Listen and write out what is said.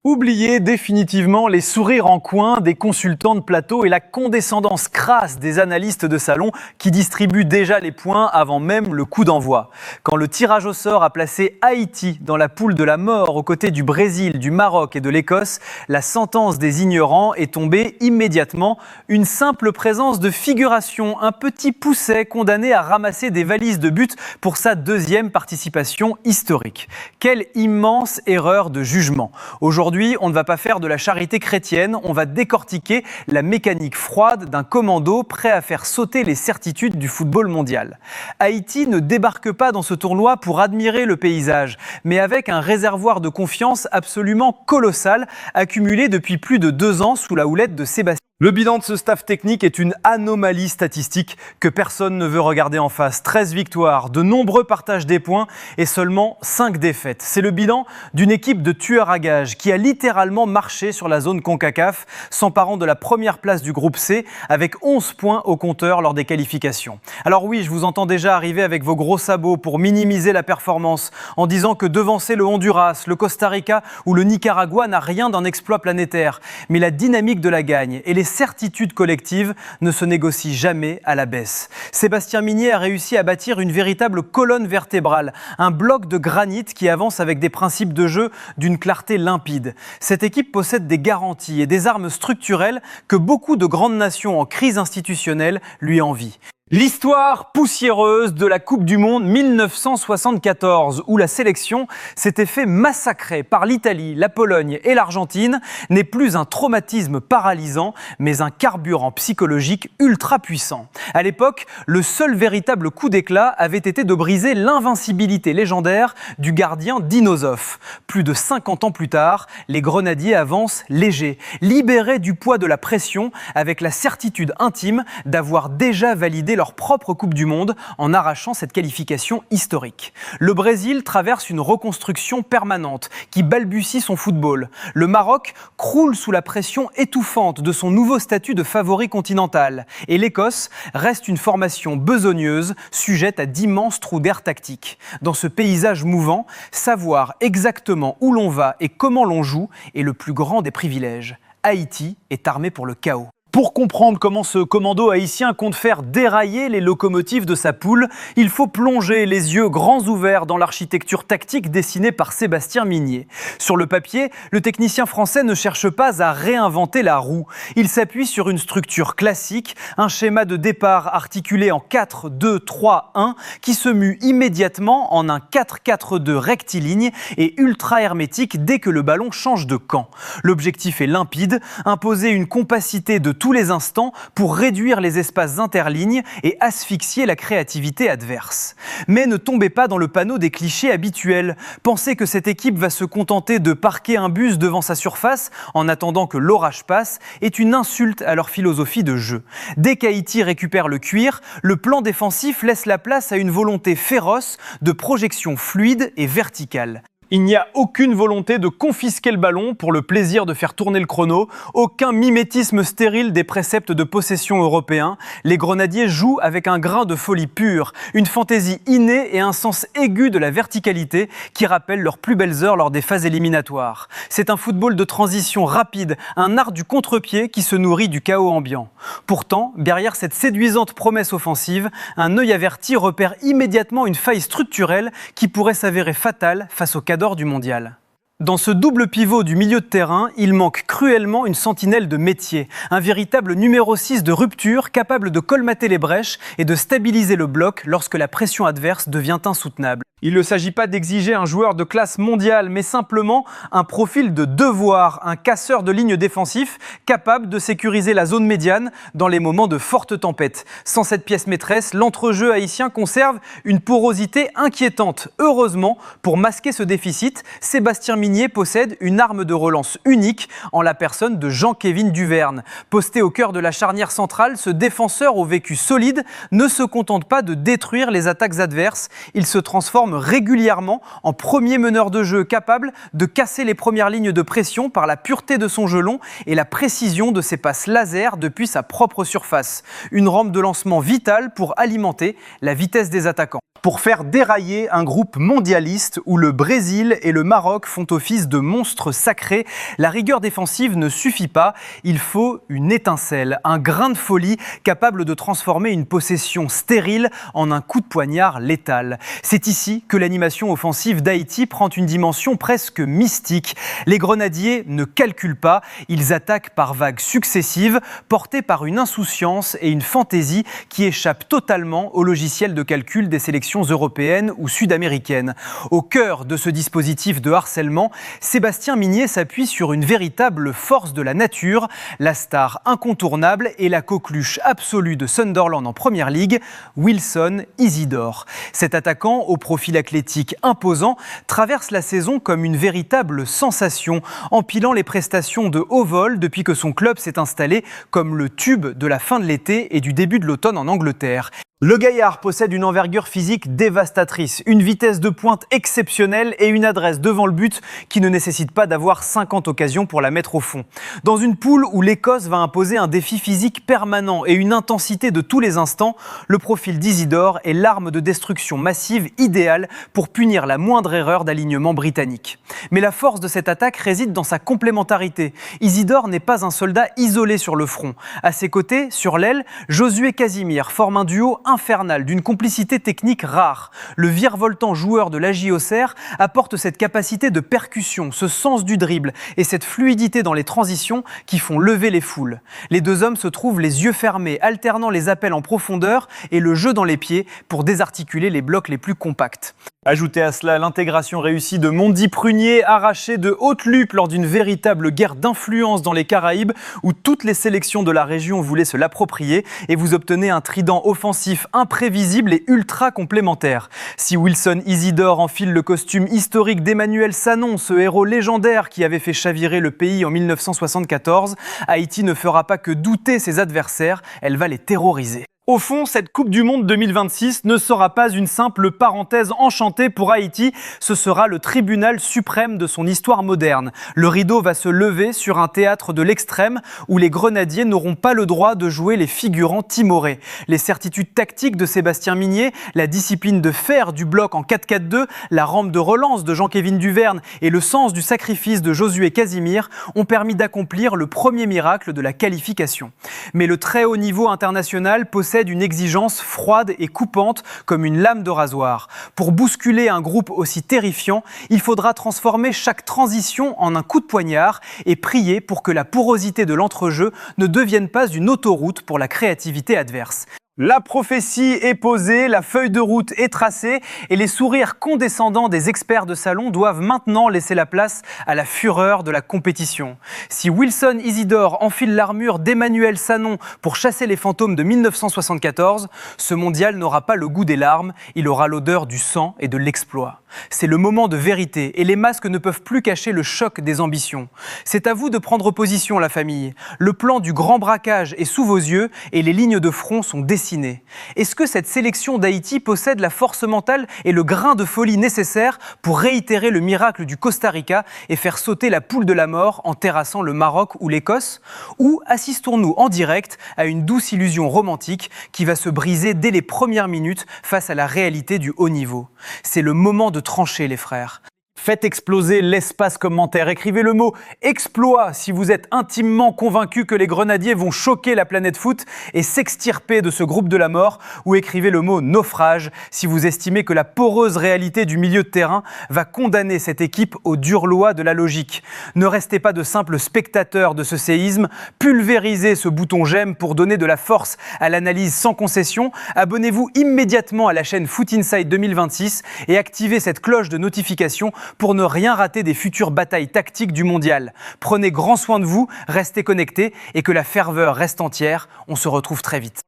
Oubliez définitivement les sourires en coin des consultants de plateau et la condescendance crasse des analystes de salon qui distribuent déjà les points avant même le coup d'envoi. Quand le tirage au sort a placé Haïti dans la poule de la mort aux côtés du Brésil, du Maroc et de l'Écosse, la sentence des ignorants est tombée immédiatement. Une simple présence de figuration, un petit pousset condamné à ramasser des valises de buts pour sa deuxième participation historique. Quelle immense erreur de jugement. Aujourd'hui, on ne va pas faire de la charité chrétienne, on va décortiquer la mécanique froide d'un commando prêt à faire sauter les certitudes du football mondial. Haïti ne débarque pas dans ce tournoi pour admirer le paysage, mais avec un réservoir de confiance absolument colossal, accumulé depuis plus de 2 ans sous la houlette de Sébastien. Le bilan de ce staff technique est une anomalie statistique que personne ne veut regarder en face. 13 victoires, de nombreux partages des points et seulement 5 défaites. C'est le bilan d'une équipe de tueurs à gages qui a littéralement marché sur la zone CONCACAF, s'emparant de la première place du groupe C avec 11 points au compteur lors des qualifications. Alors oui, je vous entends déjà arriver avec vos gros sabots pour minimiser la performance en disant que devancer le Honduras, le Costa Rica ou le Nicaragua n'a rien d'un exploit planétaire. Mais la dynamique de la gagne et les certitudes collectives ne se négocient jamais à la baisse. Sébastien Migné a réussi à bâtir une véritable colonne vertébrale, un bloc de granit qui avance avec des principes de jeu d'une clarté limpide. Cette équipe possède des garanties et des armes structurelles que beaucoup de grandes nations en crise institutionnelle lui envient. L'histoire poussiéreuse de la Coupe du Monde 1974, où la sélection s'était fait massacrer par l'Italie, la Pologne et l'Argentine, n'est plus un traumatisme paralysant, mais un carburant psychologique ultra puissant. À l'époque, le seul véritable coup d'éclat avait été de briser l'invincibilité légendaire du gardien Dinosov. Plus de 50 ans plus tard, les Grenadiers avancent légers, libérés du poids de la pression, avec la certitude intime d'avoir déjà validé leur propre Coupe du Monde en arrachant cette qualification historique. Le Brésil traverse une reconstruction permanente qui balbutie son football. Le Maroc croule sous la pression étouffante de son nouveau statut de favori continental. Et l'Écosse reste une formation besogneuse, sujette à d'immenses trous d'air tactiques. Dans ce paysage mouvant, savoir exactement où l'on va et comment l'on joue est le plus grand des privilèges. Haïti est armé pour le chaos. Pour comprendre comment ce commando haïtien compte faire dérailler les locomotives de sa poule, il faut plonger les yeux grands ouverts dans l'architecture tactique dessinée par Sébastien Migné. Sur le papier, le technicien français ne cherche pas à réinventer la roue. Il s'appuie sur une structure classique, un schéma de départ articulé en 4-2-3-1 qui se mue immédiatement en un 4-4-2 rectiligne et ultra hermétique dès que le ballon change de camp. L'objectif est limpide, imposer une compacité de tous les instants pour réduire les espaces interlignes et asphyxier la créativité adverse. Mais ne tombez pas dans le panneau des clichés habituels. Pensez que cette équipe va se contenter de parquer un bus devant sa surface en attendant que l'orage passe est une insulte à leur philosophie de jeu. Dès qu'Haïti récupère le cuir, le plan défensif laisse la place à une volonté féroce de projection fluide et verticale. Il n'y a aucune volonté de confisquer le ballon pour le plaisir de faire tourner le chrono, aucun mimétisme stérile des préceptes de possession européens. Les Grenadiers jouent avec un grain de folie pure, une fantaisie innée et un sens aigu de la verticalité qui rappellent leurs plus belles heures lors des phases éliminatoires. C'est un football de transition rapide, un art du contre-pied qui se nourrit du chaos ambiant. Pourtant, derrière cette séduisante promesse offensive, un œil averti repère immédiatement une faille structurelle qui pourrait s'avérer fatale face au cadre du mondial. Dans ce double pivot du milieu de terrain, il manque cruellement une sentinelle de métier, un véritable numéro 6 de rupture capable de colmater les brèches et de stabiliser le bloc lorsque la pression adverse devient insoutenable. Il ne s'agit pas d'exiger un joueur de classe mondiale, mais simplement un profil de devoir, un casseur de ligne défensif capable de sécuriser la zone médiane dans les moments de forte tempête. Sans cette pièce maîtresse, l'entrejeu haïtien conserve une porosité inquiétante. Heureusement, pour masquer ce déficit, Sébastien Migné possède une arme de relance unique en la personne de Jean-Kévin Duverne. Posté au cœur de la charnière centrale, ce défenseur au vécu solide ne se contente pas de détruire les attaques adverses, il se transforme régulièrement en premier meneur de jeu capable de casser les premières lignes de pression par la pureté de son jeu long et la précision de ses passes laser depuis sa propre surface. Une rampe de lancement vitale pour alimenter la vitesse des attaquants. pour faire dérailler un groupe mondialiste où le Brésil et le Maroc font office de monstres sacrés. La rigueur défensive ne suffit pas, il faut une étincelle, un grain de folie capable de transformer une possession stérile en un coup de poignard létal. C'est ici que l'animation offensive d'Haïti prend une dimension presque mystique. Les grenadiers ne calculent pas, ils attaquent par vagues successives, portés par une insouciance et une fantaisie qui échappent totalement au logiciel de calcul des sélections européennes ou sud-américaines. Au cœur de ce dispositif de harcèlement, Sébastien Migné s'appuie sur une véritable force de la nature, la star incontournable et la coqueluche absolue de Sunderland en Première Ligue, Wilson Isidore. Cet attaquant au profil athlétique imposant traverse la saison comme une véritable sensation, empilant les prestations de haut vol depuis que son club s'est installé comme le tube de la fin de l'été et du début de l'automne en Angleterre. Le gaillard possède une envergure physique dévastatrice, une vitesse de pointe exceptionnelle et une adresse devant le but qui ne nécessite pas d'avoir 50 occasions pour la mettre au fond. Dans une poule où l'Écosse va imposer un défi physique permanent et une intensité de tous les instants, le profil d'Isidore est l'arme de destruction massive idéale pour punir la moindre erreur d'alignement britannique. Mais la force de cette attaque réside dans sa complémentarité. Isidore n'est pas un soldat isolé sur le front. À ses côtés, sur l'aile, Josué Casimir forme un duo infernal, d'une complicité technique rare. Le virevoltant joueur de l'AJ Auxerre apporte cette capacité de percussion, ce sens du dribble et cette fluidité dans les transitions qui font lever les foules. Les deux hommes se trouvent les yeux fermés, alternant les appels en profondeur et le jeu dans les pieds pour désarticuler les blocs les plus compacts. Ajoutez à cela l'intégration réussie de Mondi Prunier, arraché de haute lutte lors d'une véritable guerre d'influence dans les Caraïbes, où toutes les sélections de la région voulaient se l'approprier, et vous obtenez un trident offensif imprévisible et ultra complémentaire. Si Wilson Isidore enfile le costume historique d'Emmanuel Sanon, ce héros légendaire qui avait fait chavirer le pays en 1974, Haïti ne fera pas que douter ses adversaires, elle va les terroriser. Au fond, cette Coupe du Monde 2026 ne sera pas une simple parenthèse enchantée pour Haïti, ce sera le tribunal suprême de son histoire moderne. Le rideau va se lever sur un théâtre de l'extrême où les grenadiers n'auront pas le droit de jouer les figurants timorés. Les certitudes tactiques de Sébastien Migné, la discipline de fer du bloc en 4-4-2, la rampe de relance de Jean-Kévin Duverne et le sens du sacrifice de Josué Casimir ont permis d'accomplir le premier miracle de la qualification. Mais le très haut niveau international possède une exigence froide et coupante comme une lame de rasoir. Pour bousculer un groupe aussi terrifiant, il faudra transformer chaque transition en un coup de poignard et prier pour que la porosité de l'entrejeu ne devienne pas une autoroute pour la créativité adverse. La prophétie est posée, la feuille de route est tracée et les sourires condescendants des experts de salon doivent maintenant laisser la place à la fureur de la compétition. Si Wilson Isidore enfile l'armure d'Emmanuel Sanon pour chasser les fantômes de 1974, ce mondial n'aura pas le goût des larmes, il aura l'odeur du sang et de l'exploit. C'est le moment de vérité et les masques ne peuvent plus cacher le choc des ambitions. C'est à vous de prendre position, la famille. Le plan du grand braquage est sous vos yeux et les lignes de front sont dessinées. Est-ce que cette sélection d'Haïti possède la force mentale et le grain de folie nécessaire pour réitérer le miracle du Costa Rica et faire sauter la poule de la mort en terrassant le Maroc ou l'Écosse? Ou assistons-nous en direct à une douce illusion romantique qui va se briser dès les premières minutes face à la réalité du haut niveau? C'est le moment de trancher, les frères. Faites exploser l'espace commentaire. Écrivez le mot « exploit » si vous êtes intimement convaincu que les grenadiers vont choquer la planète foot et s'extirper de ce groupe de la mort. Ou écrivez le mot « naufrage » si vous estimez que la poreuse réalité du milieu de terrain va condamner cette équipe aux dures lois de la logique. Ne restez pas de simples spectateurs de ce séisme. Pulvérisez ce bouton « j'aime » pour donner de la force à l'analyse sans concession. Abonnez-vous immédiatement à la chaîne Foot Inside 2026 et activez cette cloche de notification pour ne rien rater des futures batailles tactiques du mondial. Prenez grand soin de vous, restez connectés et que la ferveur reste entière. On se retrouve très vite.